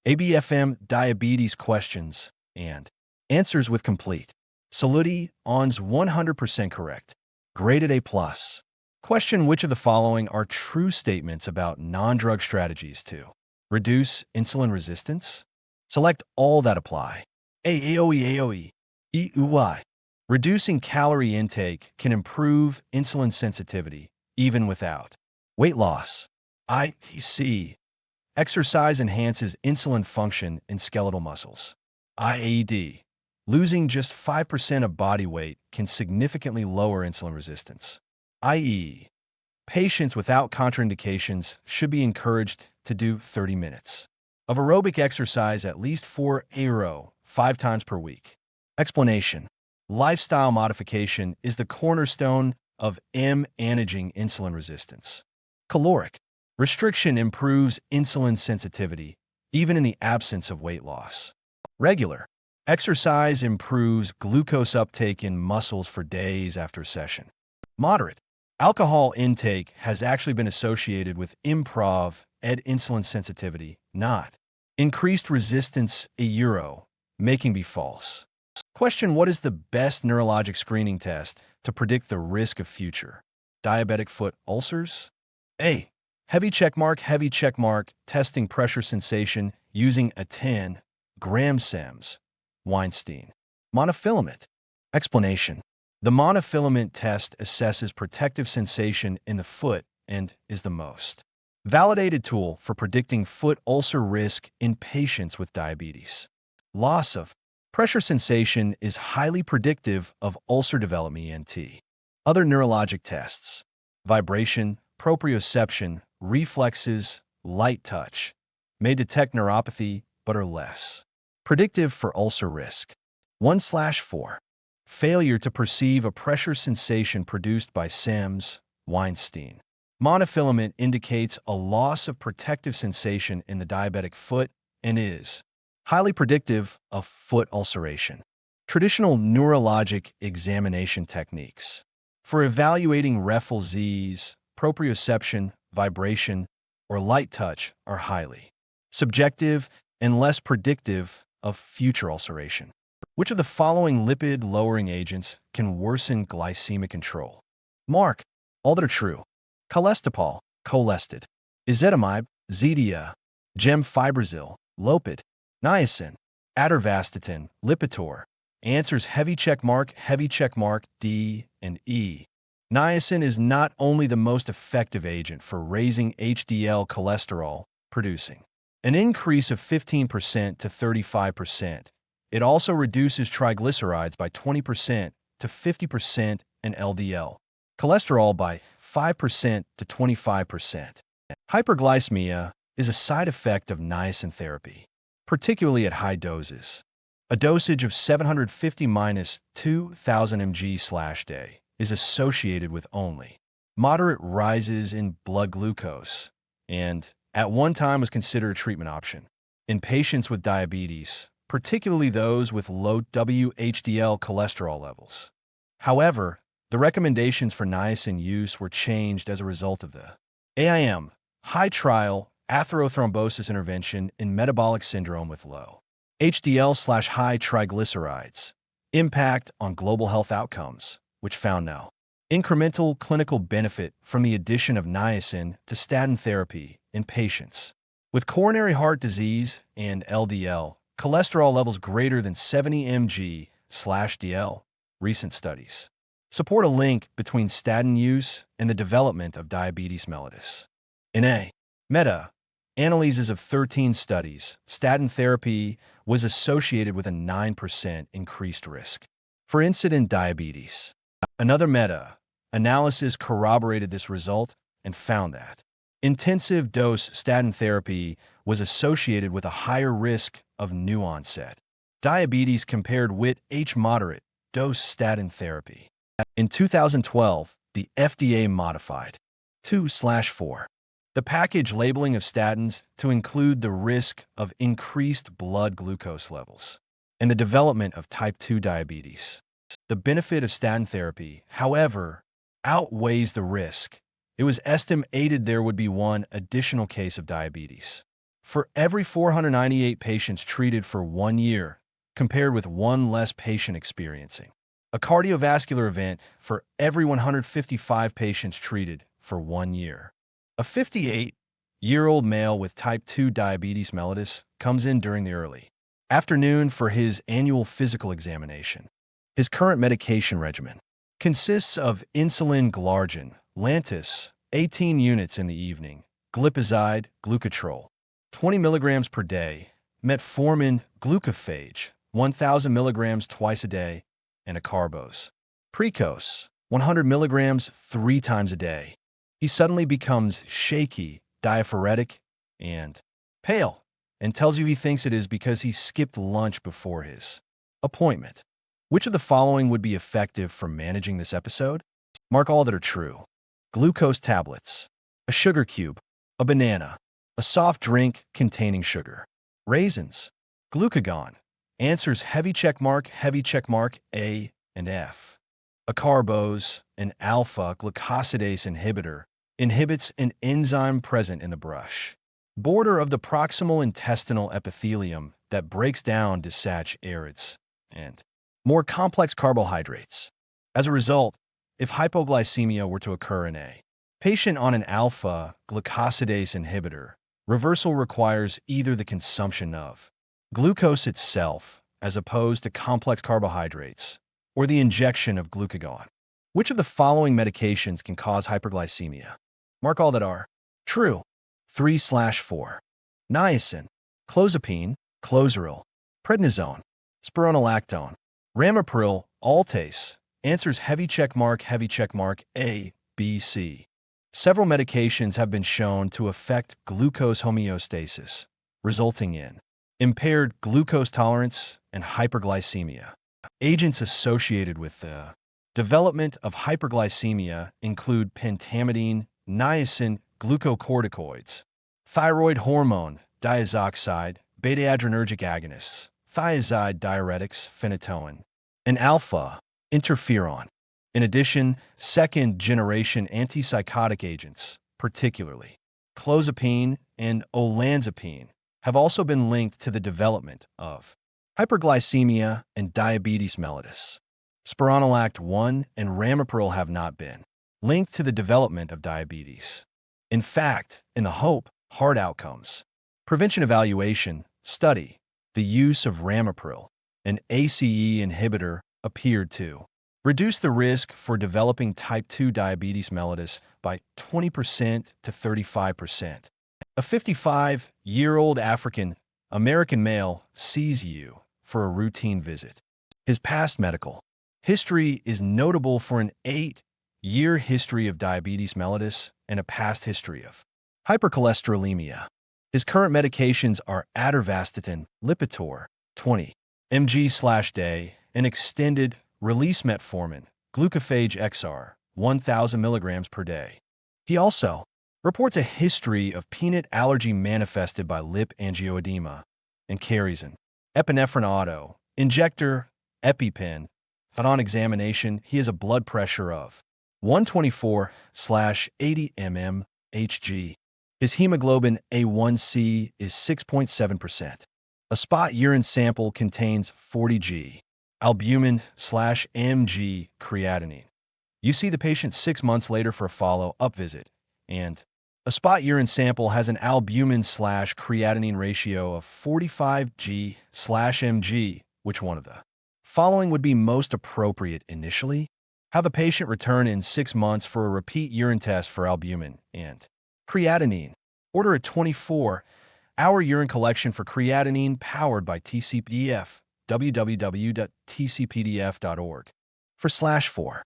ABFM diabetes questions and answers with complete solidity ons 100% correct. Graded A+. Question: which of the following are true statements about non-drug strategies to reduce insulin resistance? Select all that apply. A. AOE. EUI. Reducing calorie intake can improve insulin sensitivity even without weight loss. C. Exercise enhances insulin function in skeletal muscles. D. Losing just 5% of body weight can significantly lower insulin resistance. I.e., patients without contraindications should be encouraged to do 30 minutes of aerobic exercise at least 4 aero 5 times per week. Explanation: lifestyle modification is the cornerstone of managing insulin resistance. Caloric restriction improves insulin sensitivity even in the absence of weight loss. Regular exercise improves glucose uptake in muscles for days after session. Moderate alcohol intake has actually been associated with insulin sensitivity, not increased resistance. Making be false. Question: what is the best neurologic screening test to predict the risk of future diabetic foot ulcers? A. Heavy checkmark testing pressure sensation using a 10-gram SEMS Weinstein monofilament. Explanation: the monofilament test assesses protective sensation in the foot and is the most validated tool for predicting foot ulcer risk in patients with diabetes. Loss of pressure sensation is highly predictive of ulcer development. Other neurologic tests: vibration, proprioception, reflexes, light touch may detect neuropathy but are less predictive for ulcer risk. 1/4. Failure to perceive a pressure sensation produced by SEMS Weinstein monofilament indicates a loss of protective sensation in the diabetic foot and is highly predictive of foot ulceration. Traditional neurologic examination techniques for evaluating reflexes, proprioception, vibration, or light touch are highly subjective and less predictive of future ulceration. Which of the following lipid-lowering agents can worsen glycemic control? Mark: all that are true. Cholestyramine, Cholested. Ezetimibe, Zetia. Gemfibrozil, Lopid. Niacin, Atorvastatin, Lipitor. Answers: heavy checkmark, D and E. Niacin is not only the most effective agent for raising HDL cholesterol, producing an increase of 15% to 35%, it also reduces triglycerides by 20% to 50% and LDL cholesterol by 5% to 25%. Hyperglycemia is a side effect of niacin therapy, particularly at high doses. A dosage of 750-2,000 mg/day is associated with only moderate rises in blood glucose and, at one time, was considered a treatment option. In patients with diabetes, particularly those with low HDL cholesterol levels. However, the recommendations for niacin use were changed as a result of the AIM high trial atherothrombosis intervention in metabolic syndrome with low HDL/high triglycerides impact on global health outcomes, which found no incremental clinical benefit from the addition of niacin to statin therapy in patients with coronary heart disease and LDL cholesterol levels greater than 70 mg/dl. Recent studies support a link between statin use and the development of diabetes mellitus. In a meta-analysis of 13 studies, statin therapy was associated with a 9% increased risk for incident diabetes. Another meta-analysis corroborated this result and found that intensive dose statin therapy was associated with a higher risk of new onset diabetes compared with moderate dose statin therapy. In 2012, the FDA modified 2/4 the package labeling of statins to include the risk of increased blood glucose levels and the development of type 2 diabetes. The benefit of statin therapy, however, outweighs the risk. It was estimated there would be one additional case of diabetes for every 498 patients treated for 1 year, compared with one less patient experiencing a cardiovascular event for every 155 patients treated for 1 year. A 58-year-old male with type 2 diabetes mellitus comes in during the early afternoon for his annual physical examination. His current medication regimen consists of insulin glargine, Lantus, 18 units in the evening, glipizide, glucotrol, 20 milligrams per day, metformin, glucophage, 1,000 milligrams twice a day, and a carbose. Precose, 100 milligrams 3 times a day. He suddenly becomes shaky, diaphoretic, and pale, and tells you he thinks it is because he skipped lunch before his appointment. Which of the following would be effective for managing this episode? Mark all that are true. Glucose tablets, a sugar cube, a banana, a soft drink containing sugar, raisins, glucagon. Answers heavy check mark, A and F. A carbose, an alpha-glucosidase inhibitor, inhibits an enzyme present in the brush border of the proximal intestinal epithelium that breaks down disaccharide and more complex carbohydrates. As a result, if hypoglycemia were to occur in a patient on an alpha-glucosidase inhibitor, reversal requires either the consumption of glucose itself, as opposed to complex carbohydrates, or the injection of glucagon. Which of the following medications can cause hyperglycemia? Mark all that are true. 3/4. Niacin, clozapine, clozaril, prednisone, spironolactone, ramipril, altase. Answers heavy check mark, A, B, C. Several medications have been shown to affect glucose homeostasis, resulting in impaired glucose tolerance and hyperglycemia. Agents associated with the development of hyperglycemia include pentamidine, niacin, glucocorticoids, thyroid hormone, diazoxide, beta-adrenergic agonists, thiazide diuretics, phenytoin, and alpha-interferon. In addition, second-generation antipsychotic agents, particularly clozapine and olanzapine, have also been linked to the development of hyperglycemia and diabetes mellitus. Spironolactone 1 and ramipril have not been linked to the development of diabetes. In fact, in the HOPE Heart Outcomes Prevention Evaluation study, the use of ramipril, an ACE inhibitor, appeared to reduce the risk for developing type 2 diabetes mellitus by 20% to 35%. A 55-year-old African-American male sees you for a routine visit. His past medical history is notable for an 8-year history of diabetes mellitus and a past history of hypercholesterolemia. His current medications are atorvastatin, Lipitor, 20 mg/day, and extended-release metformin, glucophage XR, 1,000 milligrams per day. He also reports a history of peanut allergy manifested by lip angioedema and carries an epinephrine auto injector, EpiPen, but on examination, he has a blood pressure of 124/80 mmHg. His hemoglobin A1C is 6.7%. A spot urine sample contains 40 g albumin/mg creatinine. You see the patient 6 months later for a follow-up visit, and a spot urine sample has an albumin/creatinine ratio of 45 g/mg. Which one of the following would be most appropriate initially? Have a patient return in 6 months for a repeat urine test for albumin and creatinine. Order a 24-hour urine collection for creatinine powered by TCPDF, www.tcpdf.org/4.